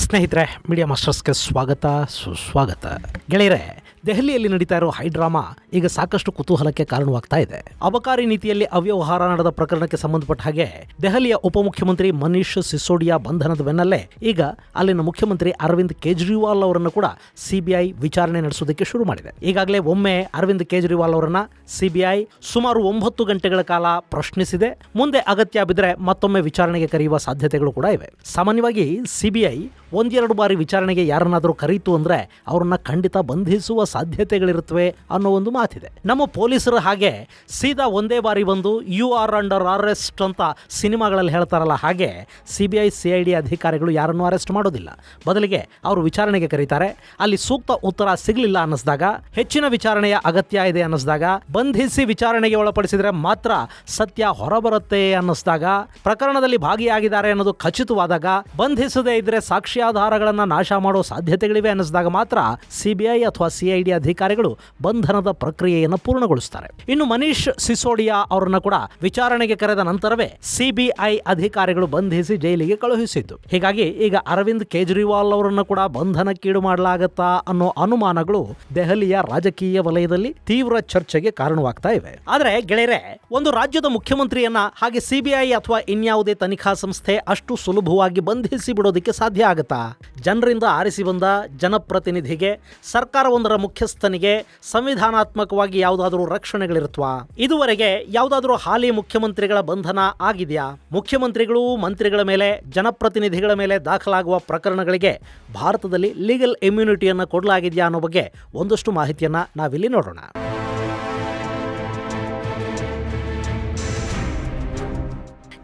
ಸ್ನೇಹಿತರೆ, ಮೀಡಿಯಾ ಮಾಸ್ಟರ್ಸ್ಗೆ ಸ್ವಾಗತ ಸುಸ್ವಾಗತ. ಗೆಳೆಯರೆ, ದೆಹಲಿಯಲ್ಲಿ ನಡೀತಾ ಇರೋ ಹೈಡ್ರಾಮಾ ಈಗ ಸಾಕಷ್ಟು ಕುತೂಹಲಕ್ಕೆ ಕಾರಣವಾಗ್ತಾ ಇದೆ. ಅಬಕಾರಿ ನೀತಿಯಲ್ಲಿ ಅವ್ಯವಹಾರ ನಡೆದ ಪ್ರಕರಣಕ್ಕೆ ಸಂಬಂಧಪಟ್ಟ ಹಾಗೆ ದೆಹಲಿಯ ಉಪಮುಖ್ಯಮಂತ್ರಿ ಮನೀಶ್ ಸಿಸೋಡಿಯಾ ಬಂಧನದ ಬೆನ್ನಲ್ಲೇ ಈಗ ಅಲ್ಲಿನ ಮುಖ್ಯಮಂತ್ರಿ ಅರವಿಂದ್ ಕೇಜ್ರಿವಾಲ್ ಅವರನ್ನು ಕೂಡ ಸಿಬಿಐ ವಿಚಾರಣೆ ನಡೆಸೋದಕ್ಕೆ ಶುರು ಮಾಡಿದೆ. ಈಗಾಗಲೇ ಒಮ್ಮೆ ಅರವಿಂದ್ ಕೇಜ್ರಿವಾಲ್ ಅವರನ್ನ ಸಿಬಿಐ ಸುಮಾರು 9 ಗಂಟೆಗಳ ಕಾಲ ಪ್ರಶ್ನಿಸಿದೆ. ಮುಂದೆ ಅಗತ್ಯ ಬಿದ್ದರೆ ಮತ್ತೊಮ್ಮೆ ವಿಚಾರಣೆಗೆ ಕರೆಯುವ ಸಾಧ್ಯತೆಗಳು ಕೂಡ ಇವೆ. ಸಾಮಾನ್ಯವಾಗಿ ಸಿಬಿಐ 1-2 ಬಾರಿ ವಿಚಾರಣೆಗೆ ಯಾರನ್ನಾದರೂ ಕರೀತು ಅಂದ್ರೆ ಅವ್ರನ್ನ ಖಂಡಿತ ಬಂಧಿಸುವ ಸಾಧ್ಯತೆಗಳಿರುತ್ತವೆ ಅನ್ನೋ ಒಂದು ಮಾತಿದೆ. ನಮ್ಮ ಪೊಲೀಸರು ಹಾಗೆ ಸೀದಾ ಒಂದೇ ಬಾರಿ ಬಂದು ಯು ಆರ್ ಅಂಡರ್ ಅರೆಸ್ಟ್ ಅಂತ ಸಿನಿಮಾಗಳಲ್ಲಿ ಹೇಳ್ತಾರಲ್ಲ, ಹಾಗೆ ಸಿಬಿಐ ಸಿಐಡಿ ಅಧಿಕಾರಿಗಳು ಯಾರನ್ನೂ ಅರೆಸ್ಟ್ ಮಾಡೋದಿಲ್ಲ. ಬದಲಿಗೆ ಅವರು ವಿಚಾರಣೆಗೆ ಕರೀತಾರೆ. ಅಲ್ಲಿ ಸೂಕ್ತ ಉತ್ತರ ಸಿಗಲಿಲ್ಲ ಅನ್ನಿಸಿದಾಗ, ಹೆಚ್ಚಿನ ವಿಚಾರಣೆಯ ಅಗತ್ಯ ಇದೆ ಅನ್ನಿಸಿದಾಗ, ಬಂಧಿಸಿ ವಿಚಾರಣೆಗೆ ಒಳಪಡಿಸಿದ್ರೆ ಮಾತ್ರ ಸತ್ಯ ಹೊರಬರುತ್ತೆ ಅನ್ನಿಸಿದಾಗ, ಪ್ರಕರಣದಲ್ಲಿ ಭಾಗಿಯಾಗಿದ್ದಾರೆ ಅನ್ನೋದು ಖಚಿತವಾದಾಗ, ಬಂಧಿಸದೇ ಇದ್ರೆ ಸಾಕ್ಷ್ಯಾಧಾರಗಳನ್ನ ನಾಶ ಮಾಡೋ ಸಾಧ್ಯತೆಗಳಿವೆ ಅನ್ನಿಸಿದಾಗ ಮಾತ್ರ ಸಿಬಿಐ ಅಥವಾ ಸಿಐಡಿ ಅಧಿಕಾರಿಗಳು ಬಂಧನದ ಪ್ರಕ್ರಿಯೆಯನ್ನು ಪೂರ್ಣಗೊಳಿಸುತ್ತಾರೆ. ಇನ್ನು ಮನೀಶ್ ಸಿಸೋಡಿಯಾ ಅವರನ್ನ ಕೂಡ ವಿಚಾರಣೆಗೆ ಕರೆದ ನಂತರವೇ ಸಿಬಿಐ ಅಧಿಕಾರಿಗಳು ಬಂಧಿಸಿ ಜೈಲಿಗೆ ಕಳುಹಿಸಿದ್ದು. ಹೀಗಾಗಿ ಈಗ ಅರವಿಂದ್ ಕೇಜ್ರಿವಾಲ್ ಅವರನ್ನು ಕೂಡ ಬಂಧನಕ್ಕೀಡು ಮಾಡಲಾಗತ್ತಾ ಅನ್ನೋ ಅನುಮಾನಗಳು ದೆಹಲಿಯ ರಾಜಕೀಯ ವಲಯದಲ್ಲಿ ತೀವ್ರ ಚರ್ಚೆಗೆ ಕಾರಣವಾಗ್ತಾ ಇವೆ. ಆದ್ರೆ ಗೆಳೆಯರೆ, ಒಂದು ರಾಜ್ಯದ ಮುಖ್ಯಮಂತ್ರಿಯನ್ನ ಹಾಗೆ ಸಿಬಿಐ ಅಥವಾ ಇನ್ಯಾವುದೇ ತನಿಖಾ ಸಂಸ್ಥೆ ಅಷ್ಟು ಸುಲಭವಾಗಿ ಬಂಧಿಸಿ ಬಿಡೋದಕ್ಕೆ ಸಾಧ್ಯ ಆಗುತ್ತಾ? ಜನರಿಂದ ಆರಿಸಿ ಬಂದ ಜನಪ್ರತಿನಿಧಿಗೆ, ಸರ್ಕಾರವೊಂದರ ಮುಖ್ಯಸ್ಥನಿಗೆ ಸಂವಿಧಾನಾತ್ಮಕವಾಗಿ ಯಾವುದಾದರೂ ರಕ್ಷಣೆಗಳಿರುತ್ತವಾ? ಇದುವರೆಗೆ ಯಾವುದಾದರೂ ಹಾಲಿ ಮುಖ್ಯಮಂತ್ರಿಗಳ ಬಂಧನ ಆಗಿದೆಯಾ? ಮುಖ್ಯಮಂತ್ರಿಗಳು, ಮಂತ್ರಿಗಳ ಮೇಲೆ, ಜನಪ್ರತಿನಿಧಿಗಳ ಮೇಲೆ ದಾಖಲಾಗುವ ಪ್ರಕರಣಗಳಿಗೆ ಭಾರತದಲ್ಲಿ ಲೀಗಲ್ ಇಮ್ಯುನಿಟಿಯನ್ನು ಕೊಡಲಾಗಿದೆಯಾ ಅನ್ನೋ ಬಗ್ಗೆ ಒಂದಷ್ಟು ಮಾಹಿತಿಯನ್ನ ನಾವಿಲ್ಲಿ ನೋಡೋಣ.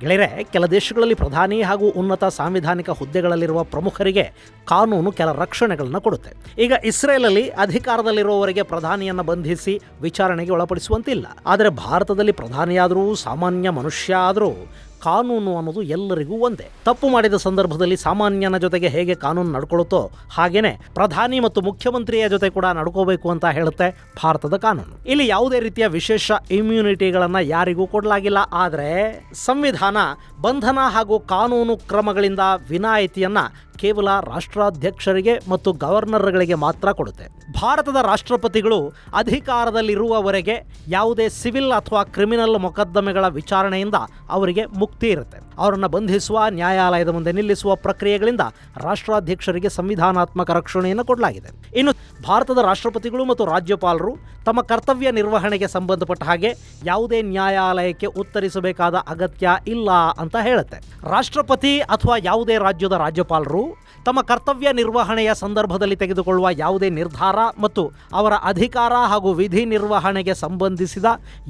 ಗೆಳೆಯರೆ, ಕೆಲ ದೇಶಗಳಲ್ಲಿ ಪ್ರಧಾನಿ ಹಾಗೂ ಉನ್ನತ ಸಾಂವಿಧಾನಿಕ ಹುದ್ದೆಗಳಲ್ಲಿರುವ ಪ್ರಮುಖರಿಗೆ ಕಾನೂನು ಕೆಲ ರಕ್ಷಣೆಗಳನ್ನು ಕೊಡುತ್ತೆ. ಈಗ ಇಸ್ರೇಲಲ್ಲಿ ಅಧಿಕಾರದಲ್ಲಿರುವವರಿಗೆ ಪ್ರಧಾನಿಯನ್ನು ಬಂಧಿಸಿ ವಿಚಾರಣೆಗೆ ಒಳಪಡಿಸುವಂತಿಲ್ಲ. ಆದರೆ ಭಾರತದಲ್ಲಿ ಪ್ರಧಾನಿಯಾದರೂ, ಸಾಮಾನ್ಯ ಮನುಷ್ಯ ಆದರೂ ಕಾನೂನು ಅನ್ನೋದು ಎಲ್ಲರಿಗೂ ಒಂದೇ. ತಪ್ಪು ಮಾಡಿದ ಸಂದರ್ಭದಲ್ಲಿ ಸಾಮಾನ್ಯನ ಜೊತೆಗೆ ಹೇಗೆ ಕಾನೂನು ನಡ್ಕೊಳ್ಳುತ್ತೋ ಹಾಗೇನೆ ಪ್ರಧಾನಿ ಮತ್ತು ಮುಖ್ಯಮಂತ್ರಿಯ ಜೊತೆ ಕೂಡ ನಡ್ಕೋಬೇಕು ಅಂತ ಹೇಳುತ್ತೆ ಭಾರತದ ಕಾನೂನು. ಇಲ್ಲಿ ಯಾವುದೇ ರೀತಿಯ ವಿಶೇಷ ಇಮ್ಯುನಿಟಿಗಳನ್ನ ಯಾರಿಗೂ ಕೊಡಲಾಗಿಲ್ಲ. ಆದರೆ ಸಂವಿಧಾನ ಬಂಧನ ಹಾಗೂ ಕಾನೂನು ಕ್ರಮಗಳಿಂದ ವಿನಾಯಿತಿಯನ್ನ ಕೇವಲ ರಾಷ್ಟ್ರಾಧ್ಯಕ್ಷರಿಗೆ ಮತ್ತು ಗವರ್ನರ್ಗಳಿಗೆ ಮಾತ್ರ ಕೊಡುತ್ತೆ. ಭಾರತದ ರಾಷ್ಟ್ರಪತಿಗಳು ಅಧಿಕಾರದಲ್ಲಿರುವವರೆಗೆ ಯಾವುದೇ ಸಿವಿಲ್ ಅಥವಾ ಕ್ರಿಮಿನಲ್ ಮೊಕದ್ದಮೆಗಳ ವಿಚಾರಣೆಯಿಂದ ಅವರಿಗೆ ಮುಕ್ತಿ ಇರುತ್ತೆ. ಅವರನ್ನು ಬಂಧಿಸುವ, ನ್ಯಾಯಾಲಯದ ಮುಂದೆ ನಿಲ್ಲಿಸುವ ಪ್ರಕ್ರಿಯೆಗಳಿಂದ ರಾಷ್ಟ್ರಾಧ್ಯಕ್ಷರಿಗೆ ಸಂವಿಧಾನಾತ್ಮಕ ರಕ್ಷಣೆಯನ್ನು ಕೊಡಲಾಗಿದೆ. ಇನ್ನು ಭಾರತದ ರಾಷ್ಟ್ರಪತಿಗಳು ಮತ್ತು ರಾಜ್ಯಪಾಲರು ತಮ್ಮ ಕರ್ತವ್ಯ ನಿರ್ವಹಣೆಗೆ ಸಂಬಂಧಪಟ್ಟ ಹಾಗೆ ಯಾವುದೇ ನ್ಯಾಯಾಲಯಕ್ಕೆ ಉತ್ತರಿಸಬೇಕಾದ ಅಗತ್ಯ ಇಲ್ಲ ಅಂತ ಹೇಳುತ್ತೆ. ರಾಷ್ಟ್ರಪತಿ ಅಥವಾ ಯಾವುದೇ ರಾಜ್ಯದ ರಾಜ್ಯಪಾಲರು ತಮ್ಮ ಕರ್ತವ್ಯ ನಿರ್ವಹಣೆಯ ಸಂದರ್ಭದಲ್ಲಿ ತೆಗೆದುಕೊಳ್ಳುವ ಯಾವುದೇ ನಿರ್ಧಾರ ಮತ್ತು ಅವರ ಅಧಿಕಾರ ಹಾಗೂ ವಿಧಿ ನಿರ್ವಹಣೆಗೆ ಸಂಬಂಧಿಸಿದ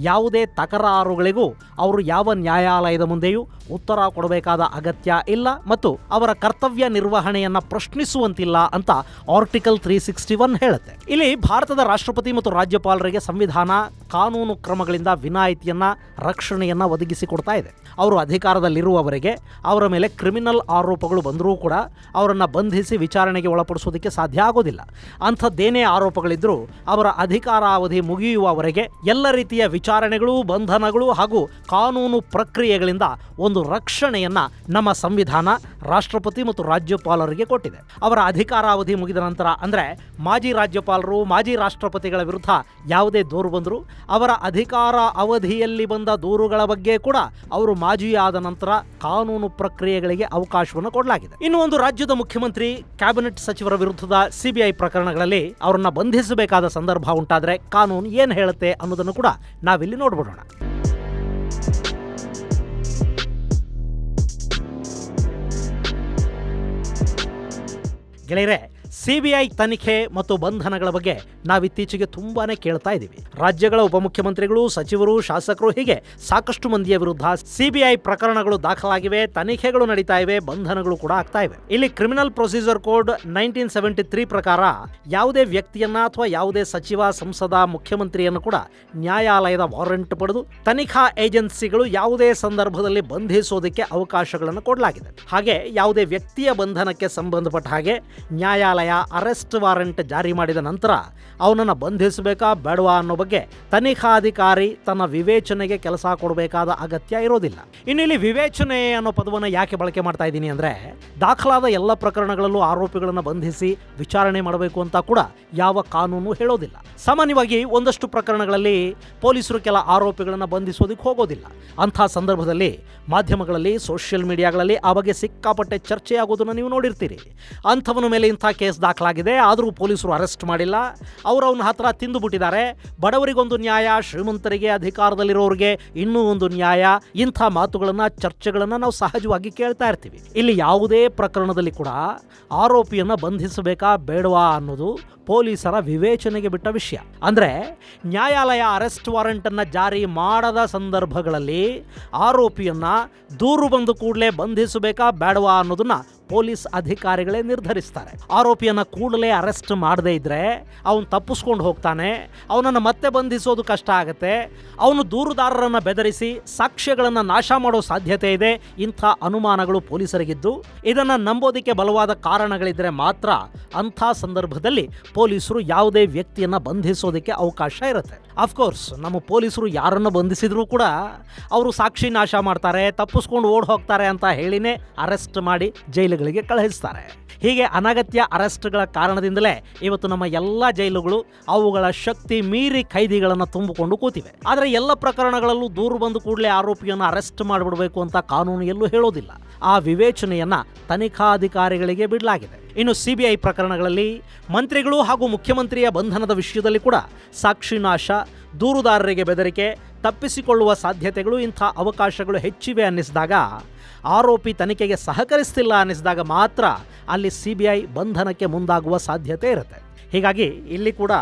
ಯಾವುದೇ ತಕರಾರುಗಳಿಗೂ ಅವರು ಯಾವ ನ್ಯಾಯಾಲಯದ ಮುಂದೆಯೂ ಉತ್ತರ ಕೊಡಬೇಕಾದ ಅಗತ್ಯ ಇಲ್ಲ ಮತ್ತು ಅವರ ಕರ್ತವ್ಯ ನಿರ್ವಹಣೆಯನ್ನ ಪ್ರಶ್ನಿಸುವಂತಿಲ್ಲ ಅಂತ ಆರ್ಟಿಕಲ್ 361 ಹೇಳುತ್ತೆ. ಇಲ್ಲಿ ಭಾರತದ ರಾಷ್ಟ್ರಪತಿ ಮತ್ತು ರಾಜ್ಯಪಾಲರಿಗೆ ಸಂವಿಧಾನ ಕಾನೂನು ಕ್ರಮಗಳಿಂದ ವಿನಾಯಿತಿಯನ್ನ, ರಕ್ಷಣೆಯನ್ನ ಒದಗಿಸಿಕೊಡ್ತಾ ಇದೆ. ಅವರು ಅಧಿಕಾರದಲ್ಲಿರುವವರೆಗೆ ಅವರ ಮೇಲೆ ಕ್ರಿಮಿನಲ್ ಆರೋಪಗಳು ಬಂದರೂ ಕೂಡ ಅವರನ್ನು ಬಂಧಿಸಿ ವಿಚಾರಣೆಗೆ ಒಳಪಡಿಸೋದಕ್ಕೆ ಸಾಧ್ಯ ಆಗೋದಿಲ್ಲ. ಅಂಥದ್ದೇನೇ ಆರೋಪಗಳಿದ್ರೂ ಅವರ ಅಧಿಕಾರಾವಧಿ ಮುಗಿಯುವವರೆಗೆ ಎಲ್ಲ ರೀತಿಯ ವಿಚಾರಣೆಗಳು, ಬಂಧನಗಳು ಹಾಗೂ ಕಾನೂನು ಪ್ರಕ್ರಿಯೆಗಳಿಂದ ಒಂದು ರಕ್ಷಣೆಯನ್ನ ನಮ್ಮ ಸಂವಿಧಾನ ರಾಷ್ಟ್ರಪತಿ ಮತ್ತು ರಾಜ್ಯಪಾಲರಿಗೆ ಕೊಟ್ಟಿದೆ. ಅವರ ಅಧಿಕಾರಾವಧಿ ಮುಗಿದ ನಂತರ, ಅಂದ್ರೆ ಮಾಜಿ ರಾಜ್ಯಪಾಲರು, ಮಾಜಿ ರಾಷ್ಟ್ರಪತಿಗಳ ವಿರುದ್ಧ ಯಾವುದೇ ದೂರು ಬಂದರೂ ಅವರ ಅಧಿಕಾರ ಅವಧಿಯಲ್ಲಿ ಬಂದ ದೂರುಗಳ ಬಗ್ಗೆ ಕೂಡ ಅವರು ಮಾಜಿಯಾದ ನಂತರ ಕಾನೂನು ಪ್ರಕ್ರಿಯೆಗಳಿಗೆ ಅವಕಾಶವನ್ನು ಕೊಡಲಾಗಿದೆ. ಇನ್ನು ಒಂದು ರಾಜ್ಯದ ಮುಖ್ಯಮಂತ್ರಿ, ಕ್ಯಾಬಿನೆಟ್ ಸಚಿವರ ವಿರುದ್ಧದ ಸಿಬಿಐ ಪ್ರಕರಣಗಳಲ್ಲಿ ಅವರನ್ನ ಬಂಧಿಸಬೇಕಾದ ಸಂದರ್ಭ ಉಂಟಾದ್ರೆ ಕಾನೂನು ಏನು ಹೇಳುತ್ತೆ ಅನ್ನೋದನ್ನು ಕೂಡ ನಾವಿಲ್ಲಿ ನೋಡ್ಬಿಡೋಣ. ಗೆಳೆಯರೆ, ಸಿಬಿಐ ತನಿಖೆ ಮತ್ತು ಬಂಧನಗಳ ಬಗ್ಗೆ ನಾವಿತ್ತೀಚೆಗೆ ತುಂಬಾನೇ ಕೇಳ್ತಾ ಇದ್ದೀವಿ. ರಾಜ್ಯಗಳ ಉಪಮುಖ್ಯಮಂತ್ರಿಗಳು, ಸಚಿವರು, ಶಾಸಕರು ಹೀಗೆ ಸಾಕಷ್ಟು ಮಂದಿಯ ವಿರುದ್ಧ ಸಿಬಿಐ ಪ್ರಕರಣಗಳು ದಾಖಲಾಗಿವೆ, ತನಿಖೆಗಳು ನಡೀತಾ ಇವೆ, ಬಂಧನಗಳು ಕೂಡ ಆಗ್ತಾ ಇವೆ. ಇಲ್ಲಿ ಕ್ರಿಮಿನಲ್ ಪ್ರೊಸೀಜರ್ ಕೋಡ್ 1973 ಪ್ರಕಾರ ಯಾವುದೇ ವ್ಯಕ್ತಿಯನ್ನ ಅಥವಾ ಯಾವುದೇ ಸಚಿವ, ಸಂಸದ, ಮುಖ್ಯಮಂತ್ರಿಯನ್ನು ಕೂಡ ನ್ಯಾಯಾಲಯದ ವಾರೆಂಟ್ ಪಡೆದು ತನಿಖಾ ಏಜೆನ್ಸಿಗಳು ಯಾವುದೇ ಸಂದರ್ಭದಲ್ಲಿ ಬಂಧಿಸೋದಕ್ಕೆ ಅವಕಾಶಗಳನ್ನು ಕೊಡಲಾಗಿದೆ. ಹಾಗೆ ಯಾವುದೇ ವ್ಯಕ್ತಿಯ ಬಂಧನಕ್ಕೆ ಸಂಬಂಧಪಟ್ಟ ಹಾಗೆ ನ್ಯಾಯಾಲಯ ನ್ಯಾಯಾಲಯ ಅರೆಸ್ಟ್ ವಾರೆಂಟ್ ಜಾರಿ ಮಾಡಿದ ನಂತರ ಅವನನ್ನು ಬಂಧಿಸಬೇಕಾ ಬೇಡವಾ ಅನ್ನೋ ಬಗ್ಗೆ ತನಿಖಾಧಿಕಾರಿ ತನ್ನ ವಿವೇಚನೆಗೆ ಕೆಲಸ ಕೊಡಬೇಕಾದ ಅಗತ್ಯ ಇರೋದಿಲ್ಲ. ಇನ್ನು ಇಲ್ಲಿ ವಿವೇಚನೆ ಅನ್ನೋ ಪದವನ್ನು ಯಾಕೆ ಬಳಕೆ ಮಾಡ್ತಾ ಇದ್ದೀನಿ ಅಂದರೆ, ದಾಖಲಾದ ಎಲ್ಲ ಪ್ರಕರಣಗಳಲ್ಲೂ ಆರೋಪಿಗಳನ್ನು ಬಂಧಿಸಿ ವಿಚಾರಣೆ ಮಾಡಬೇಕು ಅಂತ ಕೂಡ ಯಾವ ಕಾನೂನು ಹೇಳೋದಿಲ್ಲ. ಸಾಮಾನ್ಯವಾಗಿ ಒಂದಷ್ಟು ಪ್ರಕರಣಗಳಲ್ಲಿ ಪೊಲೀಸರು ಕೆಲ ಆರೋಪಿಗಳನ್ನು ಬಂಧಿಸೋದಕ್ಕೆ ಹೋಗೋದಿಲ್ಲ. ಅಂಥ ಸಂದರ್ಭದಲ್ಲಿ ಮಾಧ್ಯಮಗಳಲ್ಲಿ, ಸೋಷಿಯಲ್ ಮೀಡಿಯಾಗಳಲ್ಲಿ ಆ ಬಗ್ಗೆ ಸಿಕ್ಕಾಪಟ್ಟೆ ಚರ್ಚೆ ಆಗೋದನ್ನು ನೀವು ನೋಡಿರ್ತೀರಿ. ಅಂಥವನ ಮೇಲೆ ಇಂಥ ಕೇಸ್ ದಾಖಲಾಗಿದೆ, ಆದರೂ ಪೊಲೀಸರು ಅರೆಸ್ಟ್ ಮಾಡಿಲ್ಲ, ಅವನ ಹತ್ರ ತಿಂದು ಬಿಟ್ಟಿದ್ದಾರೆ, ಬಡವರಿಗೊಂದು ನ್ಯಾಯ, ಶ್ರೀಮಂತರಿಗೆ, ಅಧಿಕಾರದಲ್ಲಿರೋರಿಗೆ ಇನ್ನೂ ಒಂದು ನ್ಯಾಯ, ಇಂಥ ಮಾತುಗಳನ್ನು, ಚರ್ಚೆಗಳನ್ನು ನಾವು ಸಹಜವಾಗಿ ಕೇಳ್ತಾ ಇರ್ತೀವಿ. ಇಲ್ಲಿ ಯಾವುದೇ ಪ್ರಕರಣದಲ್ಲಿ ಕೂಡ ಆರೋಪಿಯನ್ನು ಬಂಧಿಸಬೇಕಾ ಬೇಡವಾ ಅನ್ನೋದು ಪೊಲೀಸರ ವಿವೇಚನೆಗೆ ಬಿಟ್ಟ ವಿಷಯ. ಅಂದರೆ ನ್ಯಾಯಾಲಯ ಅರೆಸ್ಟ್ ವಾರೆಂಟ್ ಅನ್ನು ಜಾರಿ ಮಾಡದ ಸಂದರ್ಭಗಳಲ್ಲಿ ಆರೋಪಿಯನ್ನ ದೂರು ಬಂದ ಕೂಡಲೇ ಬಂಧಿಸಬೇಕಾ ಬೇಡವಾ ಅನ್ನೋದನ್ನ ಪೊಲೀಸ್ ಅಧಿಕಾರಿಗಳೇ ನಿರ್ಧರಿಸ್ತಾರೆ. ಆರೋಪಿಯನ್ನ ಕೂಡಲೇ ಅರೆಸ್ಟ್ ಮಾಡದೇ ಇದ್ರೆ ಅವನು ತಪ್ಪಿಸ್ಕೊಂಡು ಹೋಗ್ತಾನೆ, ಅವನನ್ನು ಮತ್ತೆ ಬಂಧಿಸೋದು ಕಷ್ಟ ಆಗುತ್ತೆ, ಅವನು ದೂರುದಾರರನ್ನ ಬೆದರಿಸಿ ಸಾಕ್ಷ್ಯಗಳನ್ನು ನಾಶ ಮಾಡೋ ಸಾಧ್ಯತೆ ಇದೆ. ಇಂಥ ಅನುಮಾನಗಳು ಪೊಲೀಸರಿಗಿದ್ದು ಇದನ್ನು ನಂಬೋದಕ್ಕೆ ಬಲವಾದ ಕಾರಣಗಳಿದ್ರೆ ಮಾತ್ರ ಅಂಥ ಸಂದರ್ಭದಲ್ಲಿ ಪೊಲೀಸರು ಯಾವುದೇ ವ್ಯಕ್ತಿಯನ್ನ ಬಂಧಿಸೋದಕ್ಕೆ ಅವಕಾಶ ಇರುತ್ತೆ. ಅಫ್ಕೋರ್ಸ್ ನಮ್ಮ ಪೊಲೀಸರು ಯಾರನ್ನು ಬಂಧಿಸಿದ್ರು ಕೂಡ ಅವರು ಸಾಕ್ಷಿ ನಾಶ ಮಾಡ್ತಾರೆ, ತಪ್ಪಿಸ್ಕೊಂಡು ಓಡ್ ಹೋಗ್ತಾರೆ ಅಂತ ಹೇಳಿನೇ ಅರೆಸ್ಟ್ ಮಾಡಿ ಜೈಲುಗಳಿಗೆ ಕಳುಹಿಸ್ತಾರೆ. ಹೀಗೆ ಅನಗತ್ಯ ಅರೆಸ್ಟ್ಗಳ ಕಾರಣದಿಂದಲೇ ಇವತ್ತು ನಮ್ಮ ಎಲ್ಲ ಜೈಲುಗಳು ಅವುಗಳ ಶಕ್ತಿ ಮೀರಿ ಖೈದಿಗಳನ್ನು ತುಂಬಿಕೊಂಡು ಕೂತಿವೆ. ಆದರೆ ಎಲ್ಲ ಪ್ರಕರಣಗಳಲ್ಲೂ ದೂರು ಬಂದ ಕೂಡಲೇ ಆರೋಪಿಯನ್ನು ಅರೆಸ್ಟ್ ಮಾಡಿಬಿಡಬೇಕು ಅಂತ ಕಾನೂನು ಎಲ್ಲೂ ಹೇಳೋದಿಲ್ಲ. ಆ ವಿವೇಚನೆಯನ್ನ ತನಿಖಾಧಿಕಾರಿಗಳಿಗೆ ಬಿಡಲಾಗಿದೆ. ಇನ್ನು ಸಿಬಿಐ ಪ್ರಕರಣಗಳಲ್ಲಿ ಮಂತ್ರಿಗಳು ಹಾಗೂ ಮುಖ್ಯಮಂತ್ರಿಯ ಬಂಧನದ ವಿಷಯದಲ್ಲಿ ಕೂಡ ಸಾಕ್ಷಿ ನಾಶ, ದೂರುದಾರರಿಗೆ ಬೆದರಿಕೆ, ತಪ್ಪಿಸಿಕೊಳ್ಳುವ ಸಾಧ್ಯತೆಗಳು, ಇಂಥ ಅವಕಾಶಗಳು ಹೆಚ್ಚಿವೆ ಅನ್ನಿಸಿದಾಗ, ಆರೋಪಿ ತನಿಖೆಗೆ ಸಹಕರಿಸ್ತಿಲ್ಲ ಅನ್ನಿಸಿದಾಗ ಮಾತ್ರ ಅಲ್ಲಿ ಸಿಬಿಐ ಬಂಧನಕ್ಕೆ ಮುಂದಾಗುವ ಸಾಧ್ಯತೆ ಇರುತ್ತೆ. ಹೀಗಾಗಿ ಇಲ್ಲಿ ಕೂಡ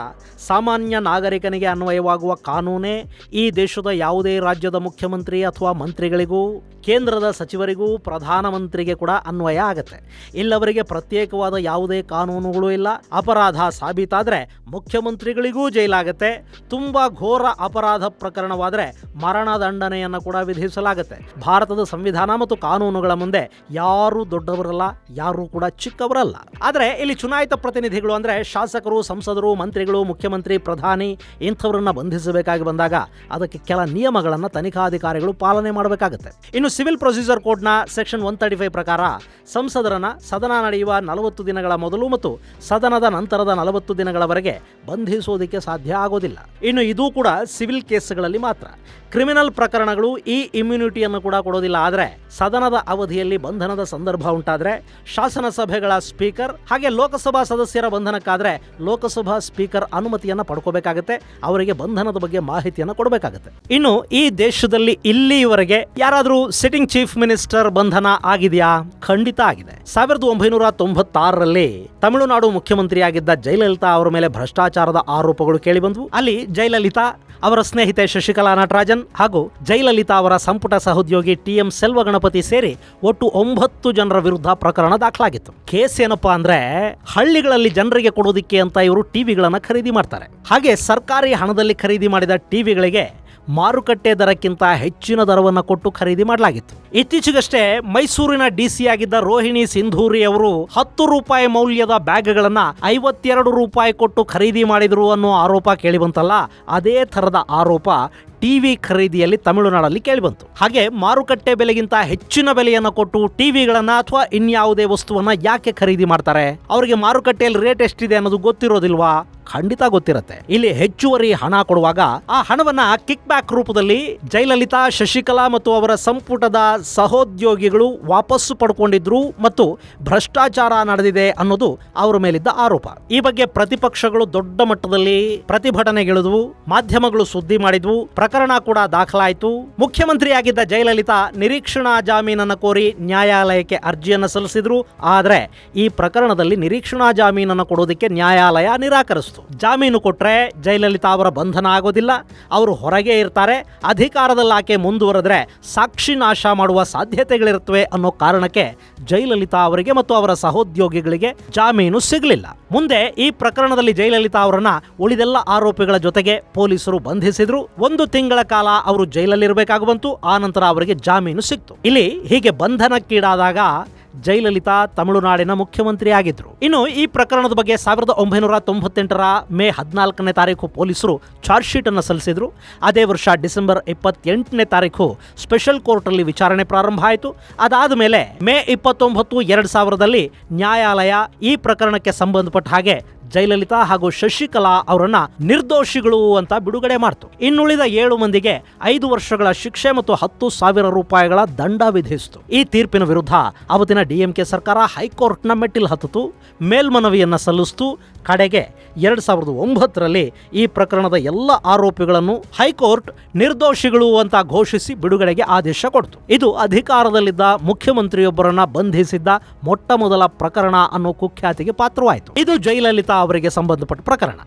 ಸಾಮಾನ್ಯ ನಾಗರಿಕನಿಗೆ ಅನ್ವಯವಾಗುವ ಕಾನೂನೇ ಈ ದೇಶದ ಯಾವುದೇ ರಾಜ್ಯದ ಮುಖ್ಯಮಂತ್ರಿ ಅಥವಾ ಮಂತ್ರಿಗಳಿಗೂ, ಕೇಂದ್ರದ ಸಚಿವರಿಗೂ, ಪ್ರಧಾನಮಂತ್ರಿಗೆ ಕೂಡ ಅನ್ವಯ ಆಗುತ್ತೆ. ಇಲ್ಲವರಿಗೆ ಪ್ರತ್ಯೇಕವಾದ ಯಾವುದೇ ಕಾನೂನುಗಳು ಇಲ್ಲ. ಅಪರಾಧ ಸಾಬೀತಾದರೆ ಮುಖ್ಯಮಂತ್ರಿಗಳಿಗೂ ಜೈಲಾಗುತ್ತೆ. ತುಂಬ ಘೋರ ಅಪರಾಧ ಪ್ರಕರಣವಾದರೆ ಮರಣದಂಡನೆಯನ್ನು ಕೂಡ ವಿಧಿಸಲಾಗುತ್ತೆ. ಭಾರತದ ಸಂವಿಧಾನ ಮತ್ತು ಕಾನೂನುಗಳ ಮುಂದೆ ಯಾರೂ ದೊಡ್ಡವರಲ್ಲ, ಯಾರೂ ಕೂಡ ಚಿಕ್ಕವರಲ್ಲ. ಆದರೆ ಇಲ್ಲಿ ಚುನಾಯಿತ ಪ್ರತಿನಿಧಿಗಳು ಅಂದರೆ ಶಾಸಕರು, ಸಂಸದರು, ಮಂತ್ರಿಗಳು, ಮುಖ್ಯಮಂತ್ರಿ, ಪ್ರಧಾನಿ ಇಂಥವರನ್ನ ಬಂಧಿಸಬೇಕಾಗಿ ಬಂದಾಗ ಅದಕ್ಕೆ ಕೆಲ ನಿಯಮಗಳನ್ನು ತನಿಖಾಧಿಕಾರಿಗಳು ಪಾಲನೆ ಮಾಡಬೇಕಾಗುತ್ತೆ. ಇನ್ನು ಸಿವಿಲ್ ಪ್ರೊಸೀಜರ್ ಕೋಡ್ನ ಸೆಕ್ಷನ್ 135 ಪ್ರಕಾರ ಸಂಸದರನ್ನ ಸದನ ನಡೆಯುವ 40 ದಿನಗಳ ಮೊದಲು ಮತ್ತು ಸದನದ ನಂತರದ 40 ದಿನಗಳವರೆಗೆ ಬಂಧಿಸೋದಕ್ಕೆ ಸಾಧ್ಯ ಆಗೋದಿಲ್ಲ. ಇನ್ನು ಇದು ಕೂಡ ಸಿವಿಲ್ ಕೇಸ್ಗಳಲ್ಲಿ ಮಾತ್ರ. ಕ್ರಿಮಿನಲ್ ಪ್ರಕರಣಗಳು ಈ ಇಮ್ಯುನಿಟಿಯನ್ನು ಕೂಡ ಕೊಡೋದಿಲ್ಲ. ಆದರೆ ಸದನದ ಅವಧಿಯಲ್ಲಿ ಬಂಧನದ ಸಂದರ್ಭ ಉಂಟಾದರೆ ಶಾಸನ ಸಭೆಗಳ ಸ್ಪೀಕರ್ ಹಾಗೆ ಲೋಕಸಭಾ ಸದಸ್ಯರ ಬಂಧನಕ್ಕಾದರೆ ಲೋಕಸಭಾ ಸ್ಪೀಕರ್ ಅನುಮತಿಯನ್ನು ಪಡ್ಕೋಬೇಕಾಗುತ್ತೆ. ಅವರಿಗೆ ಬಂಧನದ ಬಗ್ಗೆ ಮಾಹಿತಿಯನ್ನು ಕೊಡಬೇಕಾಗುತ್ತೆ. ಇನ್ನು ಈ ದೇಶದಲ್ಲಿ ಇಲ್ಲಿಯವರೆಗೆ ಯಾರಾದರೂ ಸಿಟ್ಟಿಂಗ್ ಚೀಫ್ ಮಿನಿಸ್ಟರ್ ಬಂಧನ ಆಗಿದೆಯಾ? ಖಂಡಿತ ಆಗಿದೆ. 1996ರಲ್ಲಿ ತಮಿಳುನಾಡು ಮುಖ್ಯಮಂತ್ರಿಯಾಗಿದ್ದ ಜಯಲಲಿತಾ ಅವರ ಮೇಲೆ ಭ್ರಷ್ಟಾಚಾರದ ಆರೋಪಗಳು ಕೇಳಿಬಂದವು. ಅಲ್ಲಿ ಜಯಲಲಿತಾ, ಅವರ ಸ್ನೇಹಿತೆ ಶಶಿಕಲಾ ನಟರಾಜನ್ ಹಾಗೂ ಜಯಲಲಿತಾ ಅವರ ಸಂಪುಟ ಸಹೋದ್ಯೋಗಿ TM ಸೆಲ್ವಗಣಪತಿ ಸೇರಿ ಒಟ್ಟು 9 ಜನರ ವಿರುದ್ಧ ಪ್ರಕರಣ ದಾಖಲಾಗಿತ್ತು. ಕೇಸ್ ಏನಪ್ಪಾ ಅಂದ್ರೆ, ಹಳ್ಳಿಗಳಲ್ಲಿ ಜನರಿಗೆ ಕೊಡೋದಿಕ್ಕೆ ಅಂತ ಇವರು ಟಿವಿಗಳನ್ನ ಖರೀದಿ ಮಾಡ್ತಾರೆ. ಹಾಗೆ ಸರ್ಕಾರಿ ಹಣದಲ್ಲಿ ಖರೀದಿ ಮಾಡಿದ ಟಿವಿಗಳಿಗೆ ಮಾರುಕಟ್ಟೆ ದರಕ್ಕಿಂತ ಹೆಚ್ಚಿನ ದರವನ್ನು ಕೊಟ್ಟು ಖರೀದಿ ಮಾಡಲಾಗಿತ್ತು. ಇತ್ತೀಚೆಗಷ್ಟೇ ಮೈಸೂರಿನ DC ಆಗಿದ್ದ ರೋಹಿಣಿ ಸಿಂಧೂರಿ ಅವರು 10 ರೂಪಾಯಿ ಮೌಲ್ಯದ ಬ್ಯಾಗ್ಗಳನ್ನ 52 ರೂಪಾಯಿ ಕೊಟ್ಟು ಖರೀದಿ ಮಾಡಿದ್ರು ಅನ್ನೋ ಆರೋಪ ಕೇಳಿಬಂತಲ್ಲ, ಅದೇ ಥರದ ಆರೋಪ ಟಿವಿ ಖರೀದಿಯಲ್ಲಿ ತಮಿಳುನಾಡಲ್ಲಿ ಕೇಳಿಬಂತು. ಹಾಗೆ ಮಾರುಕಟ್ಟೆ ಬೆಲೆಗಿಂತ ಹೆಚ್ಚಿನ ಬೆಲೆಯನ್ನು ಕೊಟ್ಟು ಟಿವಿಗಳನ್ನ ಅಥವಾ ಇನ್ಯಾವುದೇ ವಸ್ತುವನ್ನ ಯಾಕೆ ಖರೀದಿ ಮಾಡ್ತಾರೆ? ಅವರಿಗೆ ಮಾರುಕಟ್ಟೆಯಲ್ಲಿ ರೇಟ್ ಎಷ್ಟಿದೆ ಅನ್ನೋದು ಗೊತ್ತಿರೋದಿಲ್ವಾ? ಖಂಡಿತ ಗೊತ್ತಿರುತ್ತೆ. ಇಲ್ಲಿ ಹೆಚ್ಚುವರಿ ಹಣ ಕೊಡುವಾಗ ಆ ಹಣವನ್ನ ಕಿಕ್ ಬ್ಯಾಕ್ ರೂಪದಲ್ಲಿ ಜಯಲಲಿತಾ, ಶಶಿಕಲಾ ಮತ್ತು ಅವರ ಸಂಪುಟದ ಸಹೋದ್ಯೋಗಿಗಳು ವಾಪಸ್ಸು ಪಡ್ಕೊಂಡಿದ್ರು ಮತ್ತು ಭ್ರಷ್ಟಾಚಾರ ನಡೆದಿದೆ ಅನ್ನೋದು ಅವರ ಮೇಲಿದ್ದ ಆರೋಪ. ಈ ಬಗ್ಗೆ ಪ್ರತಿಪಕ್ಷಗಳು ದೊಡ್ಡ ಮಟ್ಟದಲ್ಲಿ ಪ್ರತಿಭಟನೆಗಿಳಿದವು, ಮಾಧ್ಯಮಗಳು ಸುದ್ದಿ ಮಾಡಿದ್ವು, ಪ್ರಕರಣ ಕೂಡ ದಾಖಲಾಯಿತು. ಮುಖ್ಯಮಂತ್ರಿಯಾಗಿದ್ದ ಜಯಲಲಿತಾ ನಿರೀಕ್ಷಣಾ ಜಾಮೀನನ್ನು ಕೋರಿ ನ್ಯಾಯಾಲಯಕ್ಕೆ ಅರ್ಜಿಯನ್ನು ಸಲ್ಲಿಸಿದ್ರು. ಆದರೆ ಈ ಪ್ರಕರಣದಲ್ಲಿ ನಿರೀಕ್ಷಣಾ ಜಾಮೀನನ್ನು ಕೊಡೋದಕ್ಕೆ ನ್ಯಾಯಾಲಯ ನಿರಾಕರಿಸಿತು. ಜಾಮೀನು ಕೊಟ್ರೆ ಜಯಲಲಿತಾ ಅವರ ಬಂಧನ ಆಗೋದಿಲ್ಲ, ಅವರು ಹೊರಗೆ ಇರ್ತಾರೆ. ಅಧಿಕಾರದಲ್ಲಿ ಆಕೆ ಮುಂದುವರೆದ್ರೆ ಸಾಕ್ಷಿ ನಾಶ ಮಾಡುವ ಸಾಧ್ಯತೆಗಳಿರುತ್ತವೆ ಅನ್ನೋ ಕಾರಣಕ್ಕೆ ಜಯಲಲಿತಾ ಅವರಿಗೆ ಮತ್ತು ಅವರ ಸಹೋದ್ಯೋಗಿಗಳಿಗೆ ಜಾಮೀನು ಸಿಗಲಿಲ್ಲ. ಮುಂದೆ ಈ ಪ್ರಕರಣದಲ್ಲಿ ಜಯಲಲಿತಾ ಅವರನ್ನ ಉಳಿದೆಲ್ಲ ಆರೋಪಿಗಳ ಜೊತೆಗೆ ಪೊಲೀಸರು ಬಂಧಿಸಿದ್ರು. 1 ತಿಂಗಳ ಕಾಲ ಅವರು ಜೈಲಲ್ಲಿರಬೇಕಾಗಿ ಬಂತು. ಆ ನಂತರ ಅವರಿಗೆ ಜಾಮೀನು ಸಿಕ್ತು. ಇಲ್ಲಿ ಹೀಗೆ ಬಂಧನಕ್ಕೀಡಾದಾಗ ಜಯಲಲಿತಾ ತಮಿಳುನಾಡಿನ ಮುಖ್ಯಮಂತ್ರಿ ಆಗಿದ್ರು. ಇನ್ನು ಈ ಪ್ರಕರಣದ ಬಗ್ಗೆ 1998ರ ಮೇ 14ನೇ ತಾರೀಕು ಪೊಲೀಸರು ಚಾರ್ಜ್ ಶೀಟ್ ಅನ್ನು ಸಲ್ಲಿಸಿದ್ರು. ಅದೇ ವರ್ಷ ಡಿಸೆಂಬರ್ 28ನೇ ತಾರೀಕು ಸ್ಪೆಷಲ್ ಕೋರ್ಟ್ ಅಲ್ಲಿ ವಿಚಾರಣೆ ಪ್ರಾರಂಭ ಆಯಿತು. ಅದಾದ ಮೇಲೆ ಮೇ 29, 2000ರಲ್ಲಿ ನ್ಯಾಯಾಲಯ ಈ ಪ್ರಕರಣಕ್ಕೆ ಸಂಬಂಧಪಟ್ಟ ಹಾಗೆ ಜಯಲಲಿತಾ ಹಾಗೂ ಶಶಿಕಲಾ ಅವರನ್ನ ನಿರ್ದೋಷಿಗಳು ಅಂತ ಬಿಡುಗಡೆ ಮಾಡಿತು. ಇನ್ನುಳಿದ 7 ಮಂದಿಗೆ 5 ವರ್ಷಗಳ ಶಿಕ್ಷೆ ಮತ್ತು 10,000 ರೂಪಾಯಿಗಳ ದಂಡ ವಿಧಿಸಿತು. ಈ ತೀರ್ಪಿನ ವಿರುದ್ಧ ಅವತ್ತಿನ DMK ಸರ್ಕಾರ ಹೈಕೋರ್ಟ್ನ ಮೆಟ್ಟಿಲು ಹತ್ತಿತು, ಮೇಲ್ಮನವಿಯನ್ನ ಸಲ್ಲಿಸಿತು. ಕಡೆಗೆ 2009ರಲ್ಲಿ ಈ ಪ್ರಕರಣದ ಎಲ್ಲ ಆರೋಪಿಗಳನ್ನು ಹೈಕೋರ್ಟ್ ನಿರ್ದೋಷಿಗಳು ಅಂತ ಘೋಷಿಸಿ ಬಿಡುಗಡೆಗೆ ಆದೇಶ ಕೊಡ್ತು. ಇದು ಅಧಿಕಾರದಲ್ಲಿದ್ದ ಮುಖ್ಯಮಂತ್ರಿಯೊಬ್ಬರನ್ನ ಬಂಧಿಸಿದ್ದ ಮೊಟ್ಟ ಮೊದಲ ಪ್ರಕರಣ ಅನ್ನೋ ಕುಖ್ಯಾತಿಗೆ ಪಾತ್ರವಾಯಿತು. ಇದು ಜಯಲಲಿತಾ ಅವರಿಗೆ ಸಂಬಂಧಪಟ್ಟ ಪ್ರಕರಣ.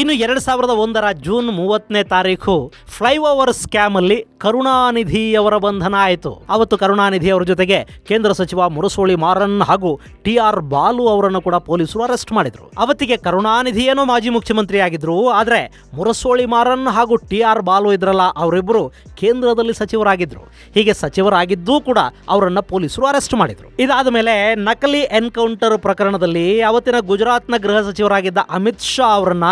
ಇನ್ನು 2001ರ ಜೂನ್ 30ನೇ ತಾರೀಕು ಫ್ಲೈಓವರ್ ಸ್ಕ್ಯಾಮ್ ಅಲ್ಲಿ ಕರುಣಾನಿಧಿ ಅವರ ಬಂಧನ ಆಯಿತು. ಅವತ್ತು ಕರುಣಾನಿಧಿ ಅವರ ಜೊತೆಗೆ ಕೇಂದ್ರ ಸಚಿವ ಮುರಸೋಳಿ ಮಾರನ್ ಹಾಗೂ TR ಬಾಲು ಅವರನ್ನು ಕೂಡ ಪೊಲೀಸರು ಅರೆಸ್ಟ್ ಮಾಡಿದ್ರು. ಅವತ್ತಿಗೆ ಕರುಣಾನಿಧಿ ಏನೋ ಮಾಜಿ ಮುಖ್ಯಮಂತ್ರಿ ಆಗಿದ್ರು, ಆದ್ರೆ ಮುರಸೋಳಿ ಮಾರನ್ ಹಾಗೂ TR ಬಾಲು ಇದ್ರಲ್ಲ, ಅವರಿಬ್ಬರು ಕೇಂದ್ರದಲ್ಲಿ ಸಚಿವರಾಗಿದ್ರು. ಹೀಗೆ ಸಚಿವರಾಗಿದ್ದೂ ಕೂಡ ಅವರನ್ನ ಪೊಲೀಸರು ಅರೆಸ್ಟ್ ಮಾಡಿದ್ರು. ಇದಾದ ಮೇಲೆ ನಕಲಿ ಎನ್ಕೌಂಟರ್ ಪ್ರಕರಣದಲ್ಲಿ ಅವತ್ತಿನ ಗುಜರಾತ್ನ ಗೃಹ ಸಚಿವರಾಗಿದ್ದ ಅಮಿತ್ ಶಾ ಅವರನ್ನ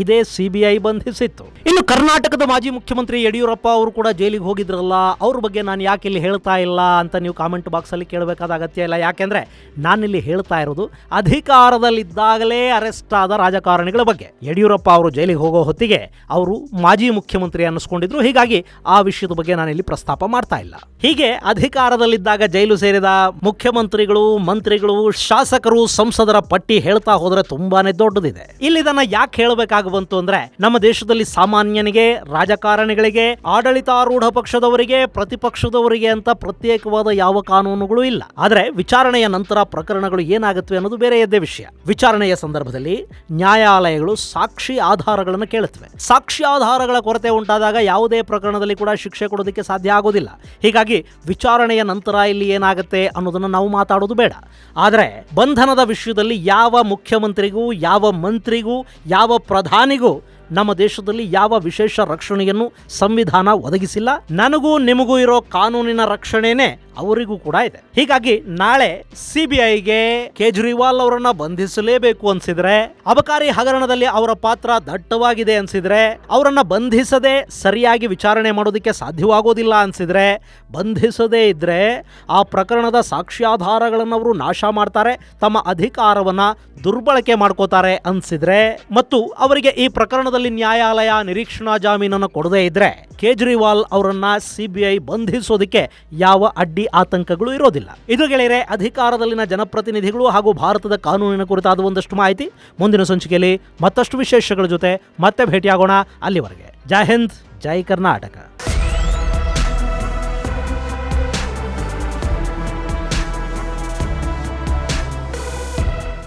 ಇದೇ CBI ಬಂಧಿಸಿತ್ತು. ಇನ್ನು ಕರ್ನಾಟಕದ ಮಾಜಿ ಮುಖ್ಯಮಂತ್ರಿ ಯಡಿಯೂರಪ್ಪ ಅವರು ಕೂಡ ಜೈಲಿಗೆ ಹೋಗಿದ್ರಲ್ಲ, ಅವ್ರ ಬಗ್ಗೆ ನಾನು ಯಾಕೆ ಇಲ್ಲಿ ಹೇಳ್ತಾ ಇಲ್ಲ ಅಂತ ನೀವು ಕಾಮೆಂಟ್ ಬಾಕ್ಸ್ ಅಲ್ಲಿ ಕೇಳಬೇಕಾದ ಅಗತ್ಯ ಇಲ್ಲ. ಯಾಕೆಂದ್ರೆ ನಾನಿಲ್ಲಿ ಹೇಳ್ತಾ ಇರೋದು ಅಧಿಕಾರದಲ್ಲಿದ್ದಾಗಲೇ ಅರೆಸ್ಟ್ ಆದ ರಾಜಕಾರಣಿಗಳ ಬಗ್ಗೆ. ಯಡಿಯೂರಪ್ಪ ಅವರು ಜೈಲಿಗೆ ಹೋಗೋ ಹೊತ್ತಿಗೆ ಅವರು ಮಾಜಿ ಮುಖ್ಯಮಂತ್ರಿ ಅನ್ನಿಸ್ಕೊಂಡಿದ್ರು. ಹೀಗಾಗಿ ಆ ವಿಷಯದ ಬಗ್ಗೆ ನಾನಿಲ್ಲಿ ಪ್ರಸ್ತಾಪ ಮಾಡ್ತಾ ಇಲ್ಲ. ಹೀಗೆ ಅಧಿಕಾರದಲ್ಲಿದ್ದಾಗ ಜೈಲು ಸೇರಿದ ಮುಖ್ಯಮಂತ್ರಿಗಳು, ಮಂತ್ರಿಗಳು, ಶಾಸಕರು, ಸಂಸದರ ಪಟ್ಟಿ ಹೇಳ್ತಾ ಹೋದ್ರೆ ತುಂಬಾನೇ ದೊಡ್ಡದಿದೆ. ಇಲ್ಲಿ ಇದನ್ನ ಯಾಕೆ ಹೇಳಬೇಕಾಗುವಂತು ಅಂದ್ರೆ, ನಮ್ಮ ದೇಶದಲ್ಲಿ ಸಾಮಾನ್ಯನಿಗೆ, ರಾಜಕಾರಣಿಗಳಿಗೆ, ಆಡಳಿತಾರೂಢ ಪಕ್ಷದವರಿಗೆ, ಪ್ರತಿಪಕ್ಷದವರಿಗೆ ಅಂತ ಪ್ರತ್ಯೇಕವಾದ ಯಾವ ಕಾನೂನುಗಳು ಇಲ್ಲ. ಆದ್ರೆ ವಿಚಾರಣೆಯ ನಂತರ ಪ್ರಕರಣಗಳು ಏನಾಗುತ್ತವೆ ಅನ್ನೋದು ಬೇರೆಯದ್ದೇ ವಿಷಯ. ವಿಚಾರಣೆಯ ಸಂದರ್ಭದಲ್ಲಿ ನ್ಯಾಯಾಲಯಗಳು ಸಾಕ್ಷಿ ಆಧಾರಗಳನ್ನು ಕೇಳುತ್ತವೆ. ಸಾಕ್ಷಿ ಆಧಾರಗಳ ಕೊರತೆ ಉಂಟಾದಾಗ ಯಾವುದೇ ಪ್ರಕರಣದಲ್ಲಿ ಕೂಡ ಶಿಕ್ಷೆ ಕೊಡೋದಕ್ಕೆ ಸಾಧ್ಯ ಆಗೋದಿಲ್ಲ. ಹೀಗಾಗಿ ವಿಚಾರಣೆಯ ನಂತರ ಇಲ್ಲಿ ಏನಾಗುತ್ತೆ ಅನ್ನೋದನ್ನು ನಾವು ಮಾತಾಡೋದು ಬೇಡ. ಆದರೆ ಬಂಧನದ ವಿಷಯದಲ್ಲಿ ಯಾವ ಮುಖ್ಯಮಂತ್ರಿಗೂ, ಯಾವ ಮಂತ್ರಿಗೂ, ಯಾವ ಪ್ರಧಾನಿಗೂ ನಮ್ಮ ದೇಶದಲ್ಲಿ ಯಾವ ವಿಶೇಷ ರಕ್ಷಣೆಯನ್ನು ಸಂವಿಧಾನ ಒದಗಿಸಿಲ್ಲ. ನನಗೂ ನಿಮಗೂ ಇರೋ ಕಾನೂನಿನ ರಕ್ಷಣೆನೇ ಅವರಿಗೂ ಕೂಡ ಇದೆ. ಹೀಗಾಗಿ ನಾಳೆ CBIಗೆ ಕೇಜ್ರಿವಾಲ್ ಅವರನ್ನ ಬಂಧಿಸಲೇಬೇಕು ಅನ್ಸಿದ್ರೆ, ಅಬಕಾರಿ ಹಗರಣದಲ್ಲಿ ಅವರ ಪಾತ್ರ ದಟ್ಟವಾಗಿದೆ ಅನ್ಸಿದ್ರೆ, ಅವರನ್ನ ಬಂಧಿಸದೆ ಸರಿಯಾಗಿ ವಿಚಾರಣೆ ಮಾಡೋದಕ್ಕೆ ಸಾಧ್ಯವಾಗೋದಿಲ್ಲ ಅನ್ಸಿದ್ರೆ, ಬಂಧಿಸದೇ ಇದ್ರೆ ಆ ಪ್ರಕರಣದ ಸಾಕ್ಷ್ಯಾಧಾರಗಳನ್ನು ಅವರು ನಾಶ ಮಾಡ್ತಾರೆ, ತಮ್ಮ ಅಧಿಕಾರವನ್ನ ದುರ್ಬಳಕೆ ಮಾಡ್ಕೋತಾರೆ ಅನ್ಸಿದ್ರೆ, ಮತ್ತು ಅವರಿಗೆ ಈ ಪ್ರಕರಣದಲ್ಲಿ ನ್ಯಾಯಾಲಯ ನಿರೀಕ್ಷಣಾ ಜಾಮೀನನ್ನು ಕೊಡದೇ ಇದ್ರೆ ಕೇಜ್ರಿವಾಲ್ ಅವರನ್ನ CBI ಬಂಧಿಸೋದಕ್ಕೆ ಯಾವ ಅಡ್ಡಿ ಆತಂಕಗಳು ಇರೋದಿಲ್ಲ. ಇದು ಗೆಳೆಯರೆ ಅಧಿಕಾರದಲ್ಲಿನ ಜನಪ್ರತಿನಿಧಿಗಳು ಹಾಗೂ ಭಾರತದ ಕಾನೂನಿನ ಕುರಿತಾದ ಒಂದಷ್ಟು ಮಾಹಿತಿ. ಮುಂದಿನ ಸಂಚಿಕೆಯಲ್ಲಿ ಮತ್ತಷ್ಟು ವಿಶೇಷಗಳ ಜೊತೆ ಮತ್ತೆ ಭೇಟಿಯಾಗೋಣ. ಅಲ್ಲಿವರೆಗೆ ಜೈ ಹಿಂದ್, ಜೈ ಕರ್ನಾಟಕ.